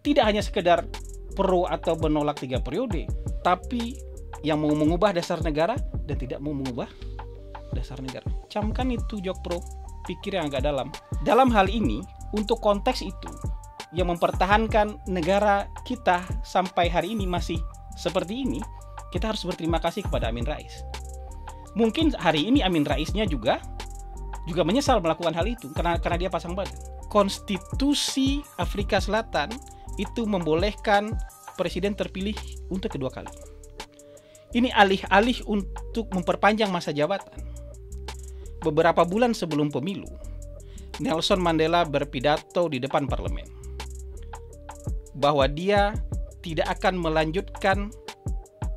tidak hanya sekedar pro atau menolak 3 periode, tapi yang mau mengubah dasar negara dan tidak mau mengubah dasar negara. Camkan itu Jokpro, pikir yang agak dalam. Dalam hal ini, untuk konteks itu, yang mempertahankan negara kita sampai hari ini masih seperti ini, kita harus berterima kasih kepada Amin Rais. Mungkin hari ini Amin Raisnya juga menyesal melakukan hal itu karena dia pasang badan. Konstitusi Afrika Selatan itu membolehkan presiden terpilih untuk kedua kali. Ini alih-alih untuk memperpanjang masa jabatan. Beberapa bulan sebelum pemilu, Nelson Mandela berpidato di depan parlemen bahwa dia tidak akan melanjutkan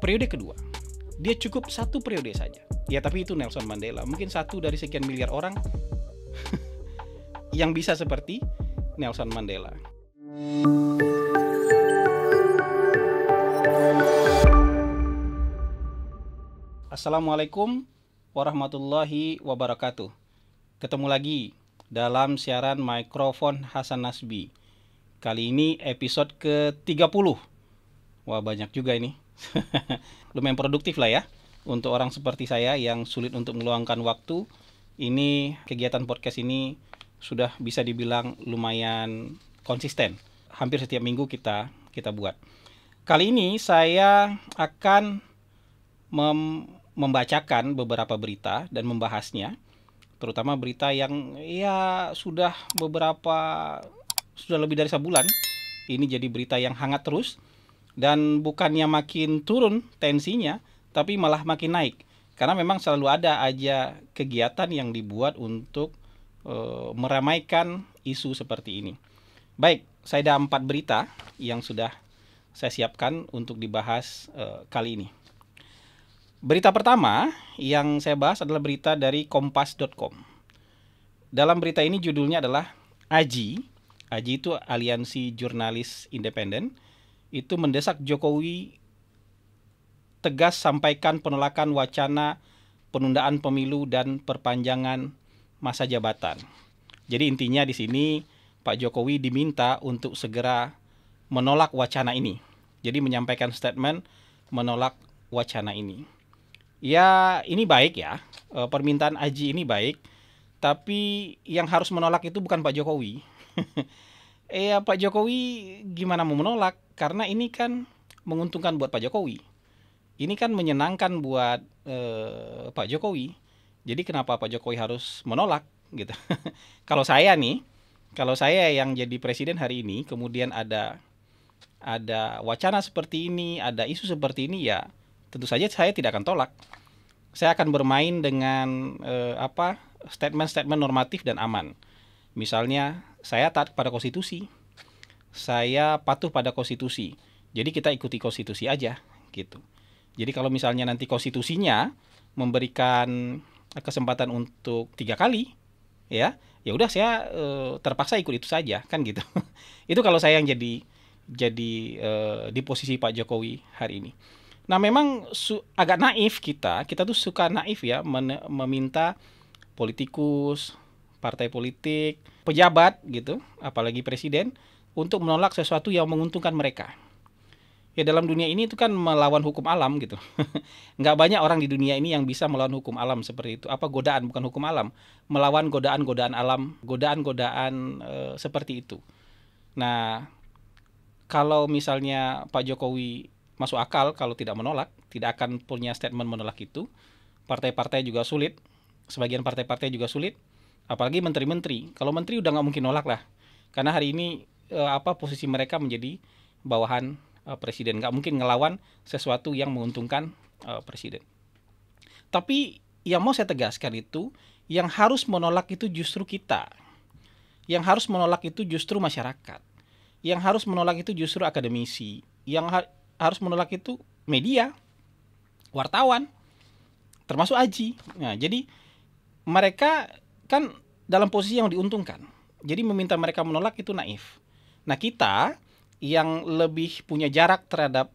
periode kedua. Dia cukup 1 periode saja. Ya, tapi itu Nelson Mandela. Mungkin 1 dari sekian miliar orang yang bisa seperti Nelson Mandela. Assalamualaikum warahmatullahi wabarakatuh. Ketemu lagi dalam siaran mikrofon Hasan Nasbi. Kali ini episode ke-30. Wah, banyak juga ini. Lumayan produktif lah ya. Untuk orang seperti saya yang sulit untuk meluangkan waktu, ini kegiatan podcast ini sudah bisa dibilang lumayan konsisten. Hampir setiap minggu kita buat. Kali ini saya akan membacakan beberapa berita dan membahasnya, terutama berita yang ya sudah lebih dari sebulan. Ini jadi berita yang hangat terus dan bukannya makin turun tensinya, tapi malah makin naik. Karena memang selalu ada aja kegiatan yang dibuat untuk meramaikan isu seperti ini. Baik, saya ada 4 berita yang sudah saya siapkan untuk dibahas kali ini. Berita pertama yang saya bahas adalah berita dari kompas.com. Dalam berita ini judulnya adalah AJI itu Aliansi Jurnalis Independen, itu mendesak Jokowi tegas sampaikan penolakan wacana penundaan pemilu dan perpanjangan masa jabatan. Jadi intinya di sini Pak Jokowi diminta untuk segera menolak wacana ini. Jadi menyampaikan statement menolak wacana ini. Ya, ini baik ya. Permintaan AJI ini baik, tapi yang harus menolak itu bukan Pak Jokowi. Pak Jokowi gimana mau menolak? Karena ini kan menguntungkan buat Pak Jokowi. Ini kan menyenangkan buat Pak Jokowi. Jadi kenapa Pak Jokowi harus menolak gitu? Kalau saya yang jadi presiden hari ini, kemudian ada wacana seperti ini, ada isu seperti ini, ya tentu saja saya tidak akan tolak. Saya akan bermain dengan statement-statement normatif dan aman. Misalnya, saya taat pada konstitusi, saya patuh pada konstitusi. Jadi kita ikuti konstitusi aja, gitu. Jadi kalau misalnya nanti konstitusinya memberikan kesempatan untuk 3 kali, ya udah saya terpaksa ikut itu saja, kan gitu. Itu kalau saya yang jadi di posisi Pak Jokowi hari ini. Nah, memang agak naif kita tuh suka naif ya meminta politikus, partai politik, pejabat gitu, apalagi presiden, untuk menolak sesuatu yang menguntungkan mereka. Ya, dalam dunia ini itu kan melawan hukum alam gitu. Nggak banyak orang di dunia ini yang bisa melawan hukum alam seperti itu. Godaan, bukan hukum alam. Melawan godaan-godaan alam, godaan-godaan seperti itu. Nah, kalau misalnya Pak Jokowi masuk akal kalau tidak menolak, tidak akan punya statement menolak itu. Partai-partai juga sulit. Sebagian partai-partai juga sulit. Apalagi menteri-menteri. Kalau menteri udah nggak mungkin nolak lah. Karena hari ini posisi mereka menjadi bawahan presiden, nggak mungkin ngelawan sesuatu yang menguntungkan presiden. Tapi yang mau saya tegaskan itu, yang harus menolak itu justru kita. Yang harus menolak itu justru masyarakat. Yang harus menolak itu justru akademisi. Yang harus menolak itu media, wartawan, termasuk AJI. Nah, jadi mereka kan dalam posisi yang diuntungkan. Jadi meminta mereka menolak itu naif. Nah, kita yang lebih punya jarak terhadap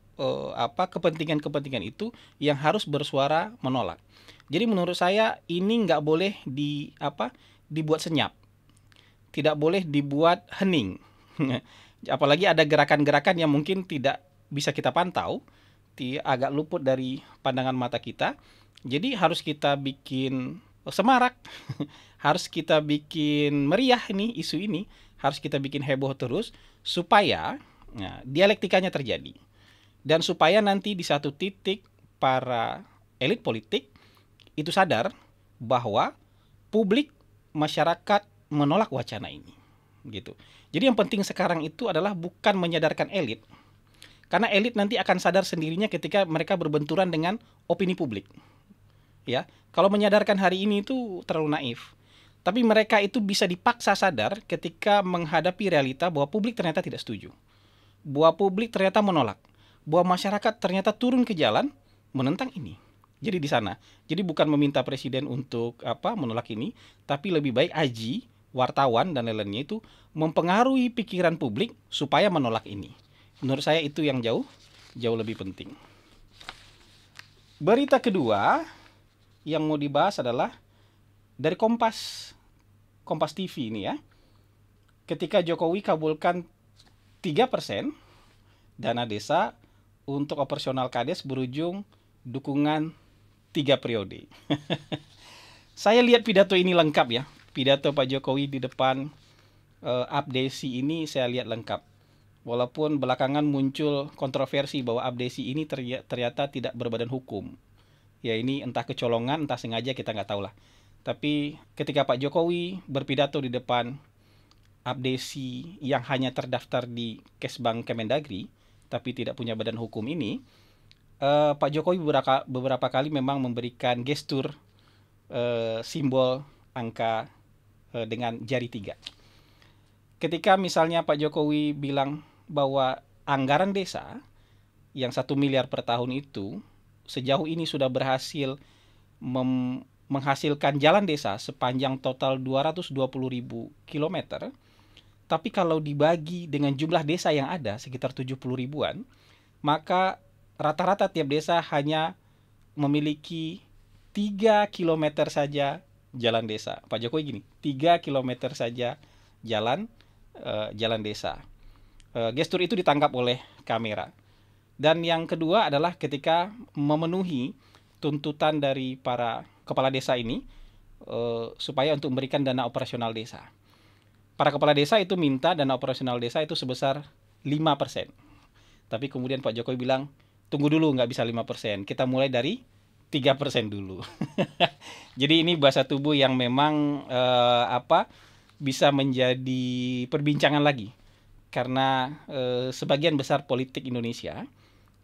kepentingan-kepentingan itu yang harus bersuara menolak. Jadi menurut saya ini nggak boleh dibuat senyap, tidak boleh dibuat hening. Apalagi ada gerakan-gerakan yang mungkin tidak bisa kita pantau, agak luput dari pandangan mata kita. Jadi harus kita bikin semarak, harus kita bikin meriah nih isu ini, harus kita bikin heboh terus supaya dialektikanya terjadi. Dan supaya nanti di satu titik para elit politik itu sadar bahwa publik, masyarakat menolak wacana ini. Gitu. Jadi yang penting sekarang itu adalah bukan menyadarkan elit, karena elit nanti akan sadar sendirinya ketika mereka berbenturan dengan opini publik. Ya, kalau menyadarkan hari ini itu terlalu naif. Tapi mereka itu bisa dipaksa sadar ketika menghadapi realita bahwa publik ternyata tidak setuju. Bahwa publik ternyata menolak. Bahwa masyarakat ternyata turun ke jalan menentang ini. Jadi di sana. Jadi bukan meminta presiden untuk menolak ini, tapi lebih baik Aji, wartawan dan lain-lainnya itu mempengaruhi pikiran publik supaya menolak ini. Menurut saya itu yang jauh lebih penting. Berita kedua yang mau dibahas adalah dari Kompas TV ini ya. Ketika Jokowi kabulkan 3% dana desa untuk operasional Kades berujung dukungan 3 periode. Saya lihat pidato ini lengkap ya. Pidato Pak Jokowi di depan Abdesi ini saya lihat lengkap. Walaupun belakangan muncul kontroversi bahwa Abdesi ini ternyata tidak berbadan hukum. Ya ini entah kecolongan, entah sengaja, kita nggak tahu lah. Tapi ketika Pak Jokowi berpidato di depan Abdesi yang hanya terdaftar di Kesbang Kemendagri, tapi tidak punya badan hukum ini, Pak Jokowi beberapa kali memang memberikan gestur simbol angka dengan jari 3. Ketika misalnya Pak Jokowi bilang bahwa anggaran desa yang 1 miliar per tahun itu sejauh ini sudah berhasil menghasilkan jalan desa sepanjang total 220.000 kilometer. Tapi kalau dibagi dengan jumlah desa yang ada sekitar 70 ribuan, maka rata-rata tiap desa hanya memiliki 3 kilometer saja jalan desa. Pak Jokowi gini, 3 kilometer saja jalan desa. Gestur itu ditangkap oleh kamera. Dan yang kedua adalah ketika memenuhi tuntutan dari para kepala desa ini supaya untuk memberikan dana operasional desa. Para kepala desa itu minta dana operasional desa itu sebesar 5%. Tapi kemudian Pak Jokowi bilang, tunggu dulu, nggak bisa 5%. Kita mulai dari 3% dulu. Jadi ini bahasa tubuh yang memang bisa menjadi perbincangan lagi. Karena sebagian besar politik Indonesia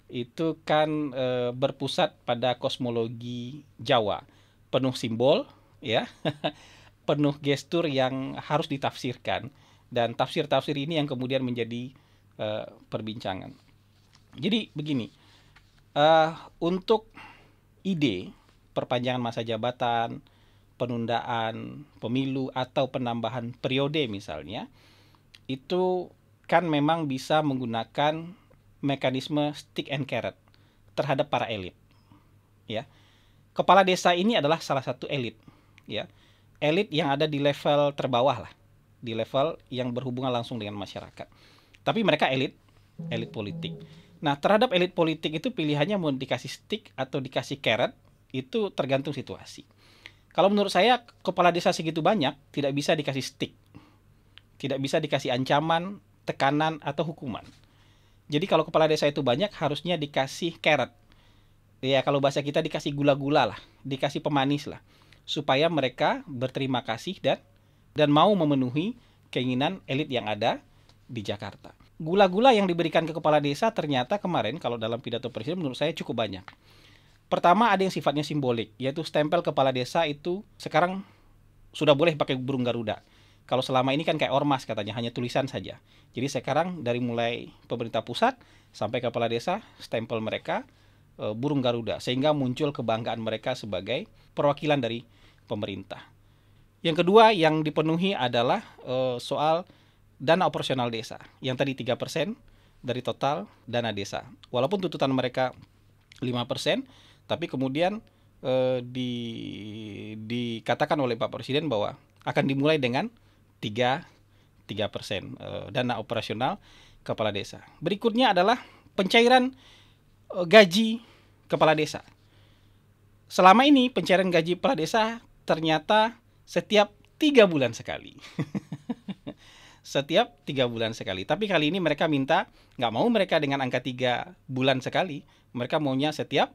itu kan berpusat pada kosmologi Jawa, penuh simbol ya, penuh gestur yang harus ditafsirkan, dan tafsir-tafsir ini yang kemudian menjadi perbincangan. Jadi begini, untuk ide perpanjangan masa jabatan, penundaan pemilu atau penambahan periode misalnya, itu kan memang bisa menggunakan mekanisme stick and carrot terhadap para elit. Ya, kepala desa ini adalah salah satu elit. Ya, elit yang ada di level terbawah lah, di level yang berhubungan langsung dengan masyarakat. Tapi mereka elit politik. Nah, terhadap elit politik itu pilihannya mau dikasih stick atau dikasih carrot, itu tergantung situasi. Kalau menurut saya kepala desa segitu banyak tidak bisa dikasih stick, tidak bisa dikasih ancaman, tekanan atau hukuman. Jadi kalau kepala desa itu banyak harusnya dikasih carrot. Ya kalau bahasa kita dikasih gula-gula lah, dikasih pemanis lah, supaya mereka berterima kasih dan mau memenuhi keinginan elit yang ada di Jakarta. Gula-gula yang diberikan ke kepala desa ternyata kemarin kalau dalam pidato presiden menurut saya cukup banyak. Pertama ada yang sifatnya simbolik, yaitu stempel kepala desa itu sekarang sudah boleh pakai burung Garuda. Kalau selama ini kan kayak ormas katanya, hanya tulisan saja. Jadi sekarang dari mulai pemerintah pusat sampai kepala desa, stempel mereka burung Garuda. Sehingga muncul kebanggaan mereka sebagai perwakilan dari pemerintah. Yang kedua yang dipenuhi adalah soal dana operasional desa. Yang tadi 3% dari total dana desa. Walaupun tuntutan mereka 5%, tapi kemudian dikatakan oleh Pak Presiden bahwa akan dimulai dengan 3% dana operasional kepala desa. Berikutnya adalah pencairan gaji kepala desa. Selama ini pencairan gaji kepala desa ternyata setiap 3 bulan sekali. Setiap 3 bulan sekali. Tapi kali ini mereka minta, nggak mau mereka dengan angka 3 bulan sekali. Mereka maunya setiap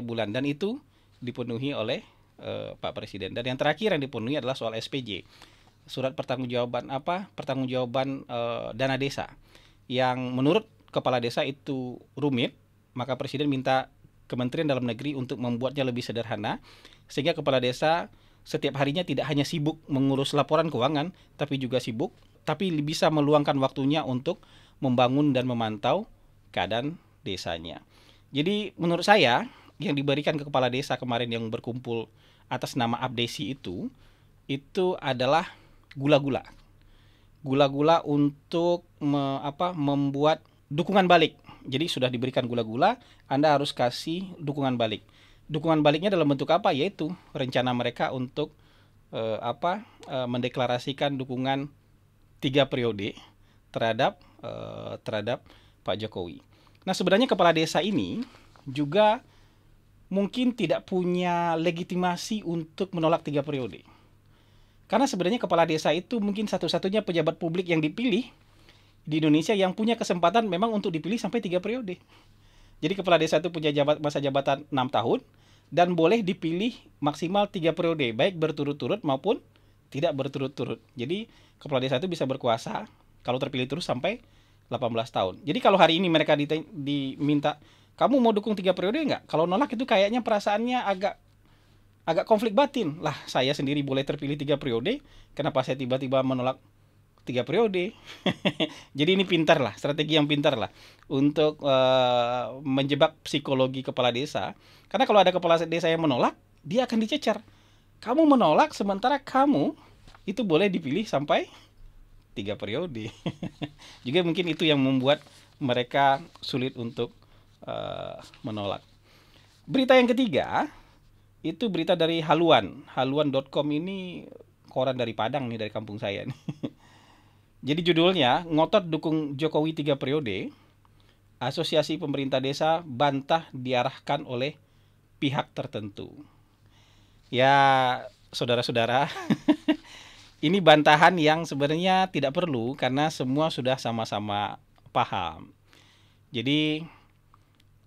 bulan. Dan itu dipenuhi oleh Pak Presiden. Dan yang terakhir yang dipenuhi adalah soal SPJ. Surat pertanggungjawaban dana desa. Yang menurut kepala desa itu rumit, maka Presiden minta Kementerian Dalam Negeri untuk membuatnya lebih sederhana, sehingga kepala desa setiap harinya tidak hanya sibuk mengurus laporan keuangan, tapi juga sibuk, tapi bisa meluangkan waktunya untuk membangun dan memantau keadaan desanya. Jadi menurut saya, yang diberikan ke kepala desa kemarin yang berkumpul atas nama Abdesi itu adalah gula-gula. Gula-gula untuk membuat dukungan balik. Jadi sudah diberikan gula-gula, Anda harus kasih dukungan balik. Dukungan baliknya dalam bentuk apa? Yaitu rencana mereka untuk mendeklarasikan dukungan 3 periode terhadap Pak Jokowi. Nah, sebenarnya kepala desa ini juga mungkin tidak punya legitimasi untuk menolak 3 periode. Karena sebenarnya kepala desa itu mungkin satu-satunya pejabat publik yang dipilih di Indonesia yang punya kesempatan memang untuk dipilih sampai 3 periode. Jadi kepala desa itu punya masa jabatan 6 tahun dan boleh dipilih maksimal 3 periode, baik berturut-turut maupun tidak berturut-turut. Jadi kepala desa itu bisa berkuasa kalau terpilih terus sampai 18 tahun. Jadi kalau hari ini mereka diminta, kamu mau dukung 3 periode nggak? Kalau nolak itu kayaknya perasaannya agak konflik batin. Lah, saya sendiri boleh terpilih 3 periode, kenapa saya tiba-tiba menolak 3 periode? Jadi ini pintar lah, strategi yang pintar lah untuk menjebak psikologi kepala desa. Karena kalau ada kepala desa yang menolak, dia akan dicecar. Kamu menolak sementara kamu itu boleh dipilih sampai 3 periode. Juga mungkin itu yang membuat mereka sulit untuk menolak. Berita yang ketiga itu berita dari Haluan. Haluan.com ini koran dari Padang nih, dari kampung saya nih. Jadi judulnya, ngotot dukung Jokowi 3 periode, Asosiasi Pemerintah Desa bantah diarahkan oleh pihak tertentu. Ya, saudara-saudara, ini bantahan yang sebenarnya tidak perlu karena semua sudah sama-sama paham. Jadi,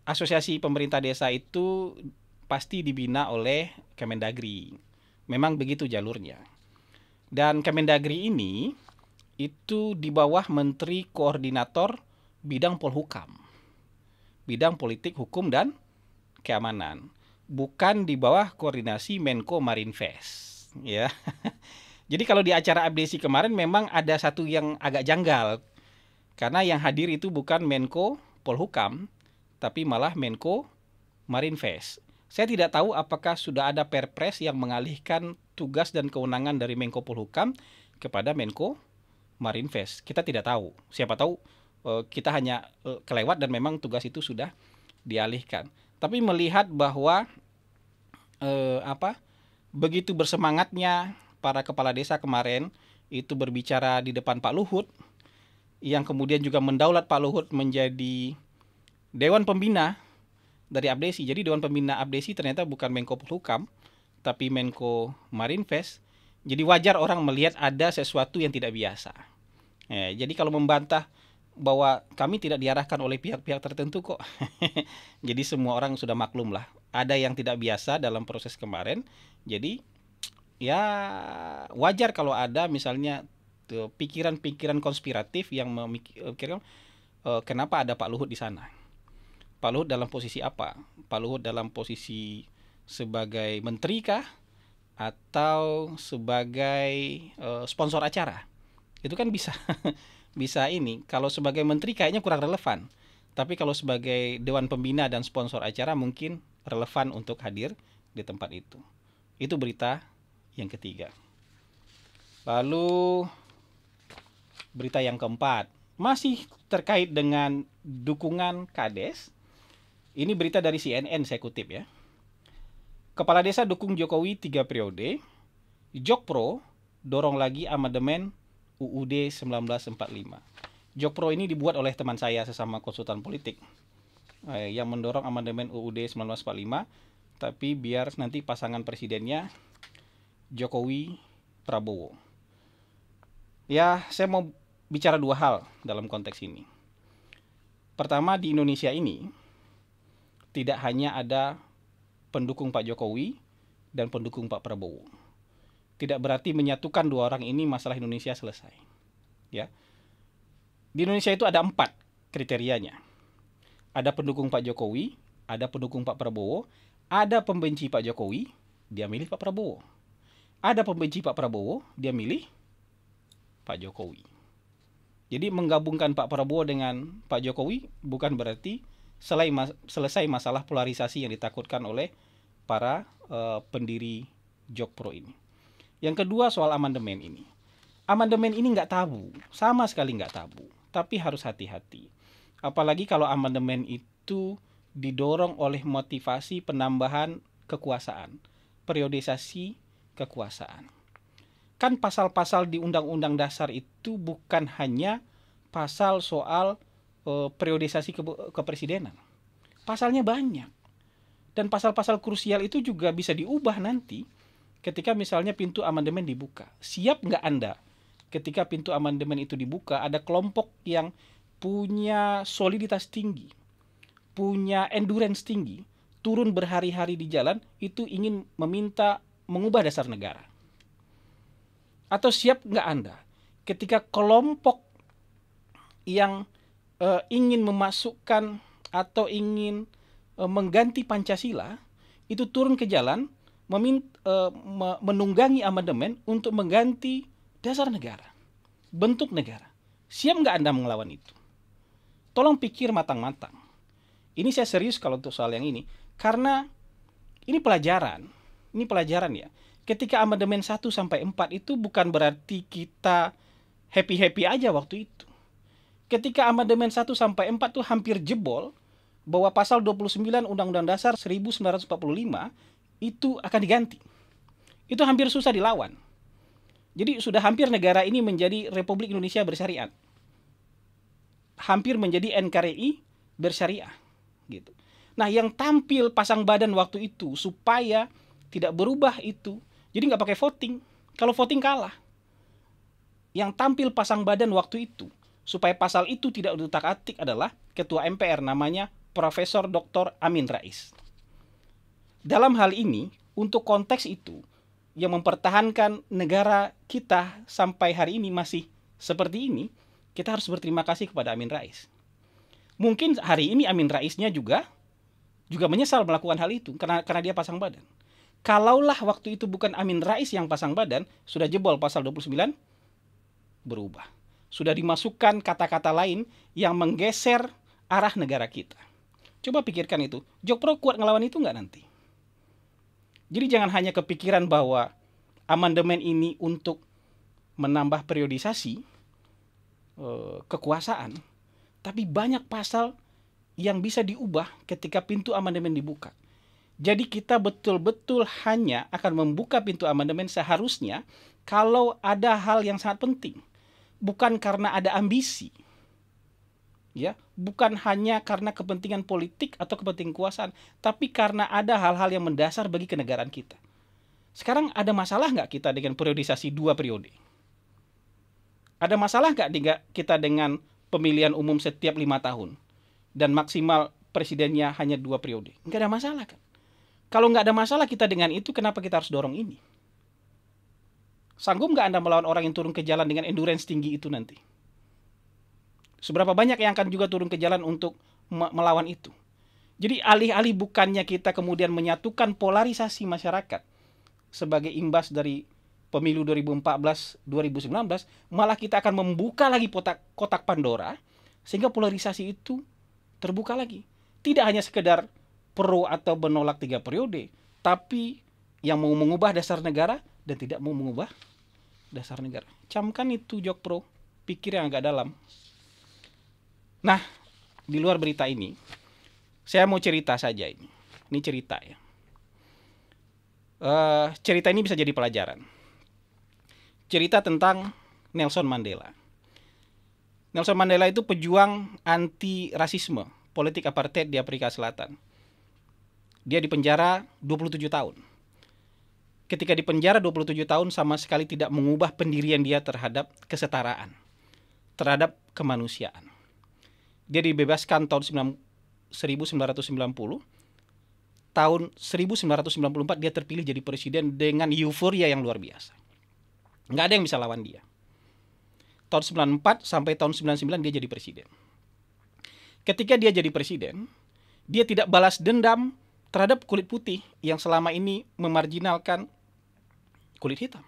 Asosiasi Pemerintah Desa itu pasti dibina oleh Kemendagri. Memang begitu jalurnya. Dan Kemendagri ini itu di bawah Menteri Koordinator Bidang Polhukam, Bidang Politik, Hukum, dan Keamanan. Bukan di bawah koordinasi Menko Marinvest. Ya. Jadi kalau di acara abdesi kemarin memang ada satu yang agak janggal. Karena yang hadir itu bukan Menko Polhukam, tapi malah Menko Marinvest. Saya tidak tahu apakah sudah ada perpres yang mengalihkan tugas dan kewenangan dari Menko Polhukam kepada Menko Marinvest. Kita tidak tahu. Siapa tahu kita hanya kelewat dan memang tugas itu sudah dialihkan. Tapi melihat bahwa begitu bersemangatnya para kepala desa kemarin itu berbicara di depan Pak Luhut, yang kemudian juga mendaulat Pak Luhut menjadi Dewan Pembina dari Abdesi. Jadi Dewan Pembina Abdesi ternyata bukan Menko Polhukam, tapi Menko Marinvest. Jadi wajar orang melihat ada sesuatu yang tidak biasa. Jadi kalau membantah bahwa kami tidak diarahkan oleh pihak-pihak tertentu kok. Jadi semua orang sudah maklum lah. Ada yang tidak biasa dalam proses kemarin. Jadi ya wajar kalau ada misalnya pikiran-pikiran konspiratif yang memikirkan kenapa ada Pak Luhut di sana. Pak Luhut dalam posisi apa? Pak Luhut dalam posisi sebagai menteri kah? Atau sebagai sponsor acara? Itu kan bisa bisa ini. Kalau sebagai menteri kayaknya kurang relevan. Tapi kalau sebagai dewan pembina dan sponsor acara mungkin relevan untuk hadir di tempat itu. Itu berita yang ketiga. Lalu berita yang keempat, masih terkait dengan dukungan Kades. Ini berita dari CNN, saya kutip ya. Kepala desa dukung Jokowi 3 periode. Jokpro dorong lagi amandemen UUD 1945. Jokpro ini dibuat oleh teman saya sesama konsultan politik yang mendorong amandemen UUD 1945, tapi biar nanti pasangan presidennya Jokowi Prabowo. Ya, saya mau bicara dua hal dalam konteks ini. Pertama, di Indonesia ini tidak hanya ada pendukung Pak Jokowi dan pendukung Pak Prabowo. Tidak berarti menyatukan dua orang ini masalah Indonesia selesai. Ya. Di Indonesia itu ada 4 kriterianya. Ada pendukung Pak Jokowi, ada pendukung Pak Prabowo, ada pembenci Pak Jokowi, dia milih Pak Prabowo. Ada pembenci Pak Prabowo, dia milih Pak Jokowi. Jadi menggabungkan Pak Prabowo dengan Pak Jokowi bukan berarti selesai masalah polarisasi yang ditakutkan oleh para pendiri Jokpro ini. Yang kedua soal amandemen ini. Amandemen ini nggak tabu, sama sekali nggak tabu. Tapi harus hati-hati. Apalagi kalau amandemen itu didorong oleh motivasi penambahan kekuasaan, periodisasi kekuasaan. Kan pasal-pasal di Undang-Undang Dasar itu bukan hanya pasal soal periodisasi kepresidenan. Pasalnya banyak. Dan pasal-pasal krusial itu juga bisa diubah nanti ketika misalnya pintu amandemen dibuka. Siap nggak Anda ketika pintu amandemen itu dibuka, ada kelompok yang punya soliditas tinggi, punya endurance tinggi, turun berhari-hari di jalan, itu ingin meminta mengubah dasar negara. Atau siap nggak Anda ketika kelompok yang ingin memasukkan atau ingin mengganti Pancasila itu turun ke jalan menunggangi amandemen untuk mengganti dasar negara, bentuk negara. Siap nggak Anda melawan itu? Tolong pikir matang-matang. Ini saya serius kalau untuk soal yang ini, karena ini pelajaran ya. Ketika amandemen 1 sampai 4 itu bukan berarti kita happy-happy aja waktu itu. Ketika amandemen 1 sampai 4 itu hampir jebol, bahwa pasal 29 Undang-Undang Dasar 1945 itu akan diganti. Itu hampir susah dilawan. Jadi sudah hampir negara ini menjadi Republik Indonesia bersyariat. Hampir menjadi NKRI bersyariah gitu. Nah, yang tampil pasang badan waktu itu supaya tidak berubah itu. Jadi nggak pakai voting. Kalau voting kalah. Yang tampil pasang badan waktu itu supaya pasal itu tidak diutak-atik adalah Ketua MPR, namanya Profesor Dr. Amin Rais. Dalam hal ini, untuk konteks itu, yang mempertahankan negara kita sampai hari ini masih seperti ini, kita harus berterima kasih kepada Amin Rais. Mungkin hari ini Amin Raisnya juga menyesal melakukan hal itu karena dia pasang badan. Kalaulah waktu itu bukan Amin Rais yang pasang badan, sudah jebol pasal 29, berubah. Sudah dimasukkan kata-kata lain yang menggeser arah negara kita. Coba pikirkan itu. Jokpro kuat ngelawan itu nggak nanti? Jadi jangan hanya kepikiran bahwa amandemen ini untuk menambah periodisasi kekuasaan, tapi banyak pasal yang bisa diubah ketika pintu amandemen dibuka. Jadi kita betul-betul hanya akan membuka pintu amandemen seharusnya kalau ada hal yang sangat penting. Bukan karena ada ambisi. Ya, bukan hanya karena kepentingan politik atau kepentingan kekuasaan, tapi karena ada hal-hal yang mendasar bagi kenegaraan kita. Sekarang ada masalah nggak kita dengan periodisasi 2 periode? Ada masalah nggak kita dengan pemilihan umum setiap 5 tahun dan maksimal presidennya hanya 2 periode? Nggak ada masalah kan? Kalau nggak ada masalah kita dengan itu, kenapa kita harus dorong ini? Sanggup nggak Anda melawan orang yang turun ke jalan dengan endurance tinggi itu nanti? Seberapa banyak yang akan juga turun ke jalan untuk melawan itu? Jadi alih-alih bukannya kita kemudian menyatukan polarisasi masyarakat sebagai imbas dari pemilu 2014-2019, malah kita akan membuka lagi kotak Pandora sehingga polarisasi itu terbuka lagi. Tidak hanya sekedar pro atau menolak 3 periode, tapi yang mau mengubah dasar negara dan tidak mau mengubah dasar negara. Camkan itu Jokpro, pikir yang agak dalam. Nah, di luar berita ini, saya mau cerita saja ini. Ini cerita ya. Cerita ini bisa jadi pelajaran. Cerita tentang Nelson Mandela. Nelson Mandela itu pejuang anti rasisme, politik apartheid di Afrika Selatan. Dia dipenjara 27 tahun. Ketika dipenjara 27 tahun sama sekali tidak mengubah pendirian dia terhadap kesetaraan, terhadap kemanusiaan. Dia dibebaskan tahun 1990. Tahun 1994 dia terpilih jadi presiden dengan euforia yang luar biasa. Nggak ada yang bisa lawan dia. Tahun 94 sampai tahun 99 dia jadi presiden. Ketika dia jadi presiden, dia tidak balas dendam terhadap kulit putih yang selama ini memarginalkan kulit hitam.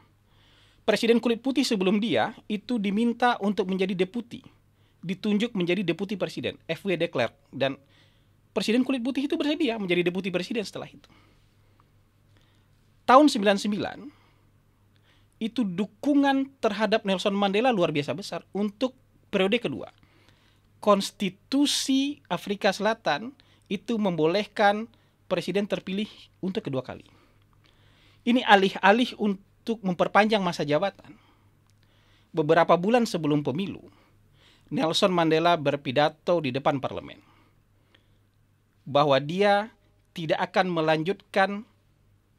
Presiden kulit putih sebelum dia itu diminta untuk menjadi deputi, ditunjuk menjadi deputi presiden, F.W. de Klerk, dan presiden kulit putih itu bersedia menjadi deputi presiden setelah itu. Tahun 99 itu dukungan terhadap Nelson Mandela luar biasa besar untuk periode kedua. Konstitusi Afrika Selatan itu membolehkan presiden terpilih untuk kedua kali. Ini alih-alih untuk memperpanjang masa jabatan. Beberapa bulan sebelum pemilu, Nelson Mandela berpidato di depan parlemen bahwa dia tidak akan melanjutkan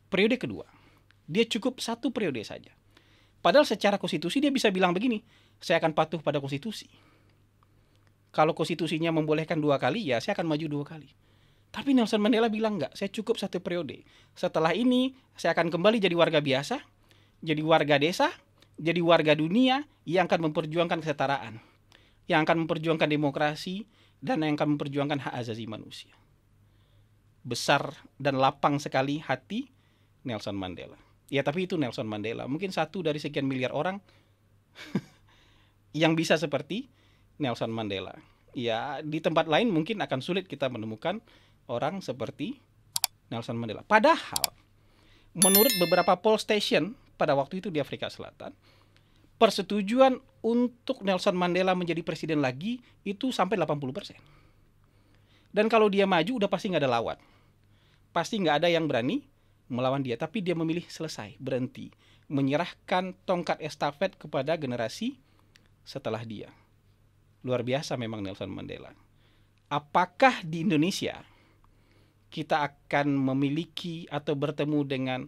periode kedua. Dia cukup 1 periode saja. Padahal secara konstitusi dia bisa bilang begini, saya akan patuh pada konstitusi. Kalau konstitusinya membolehkan 2 kali, ya saya akan maju 2 kali. Tapi Nelson Mandela bilang enggak, saya cukup 1 periode. Setelah ini, saya akan kembali jadi warga biasa, jadi warga desa, jadi warga dunia yang akan memperjuangkan kesetaraan, yang akan memperjuangkan demokrasi, dan yang akan memperjuangkan hak asasi manusia. Besar dan lapang sekali hati Nelson Mandela. Ya tapi itu Nelson Mandela. Mungkin 1 dari sekian miliar orang yang bisa seperti Nelson Mandela. Ya di tempat lain mungkin akan sulit kita menemukan orang seperti Nelson Mandela. Padahal menurut beberapa poll station pada waktu itu di Afrika Selatan, persetujuan untuk Nelson Mandela menjadi presiden lagi itu sampai 80%. Dan kalau dia maju udah pasti nggak ada lawan. Pasti nggak ada yang berani melawan dia, tapi dia memilih selesai, berhenti, menyerahkan tongkat estafet kepada generasi setelah dia. Luar biasa memang Nelson Mandela. Apakah di Indonesia kita akan memiliki atau bertemu dengan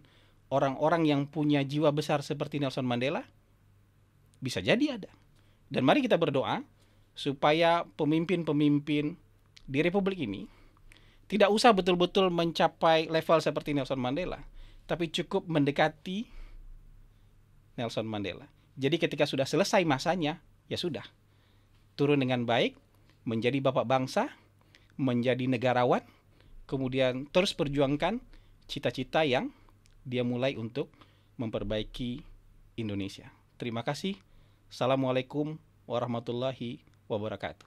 orang-orang yang punya jiwa besar seperti Nelson Mandela? Bisa jadi ada. Dan mari kita berdoa supaya pemimpin-pemimpin di Republik ini tidak usah betul-betul mencapai level seperti Nelson Mandela, tapi cukup mendekati Nelson Mandela. Jadi ketika sudah selesai masanya, ya sudah. Turun dengan baik, menjadi bapak bangsa, menjadi negarawan, kemudian terus perjuangkan cita-cita yang dia mulai untuk memperbaiki Indonesia. Terima kasih. Assalamualaikum warahmatullahi wabarakatuh.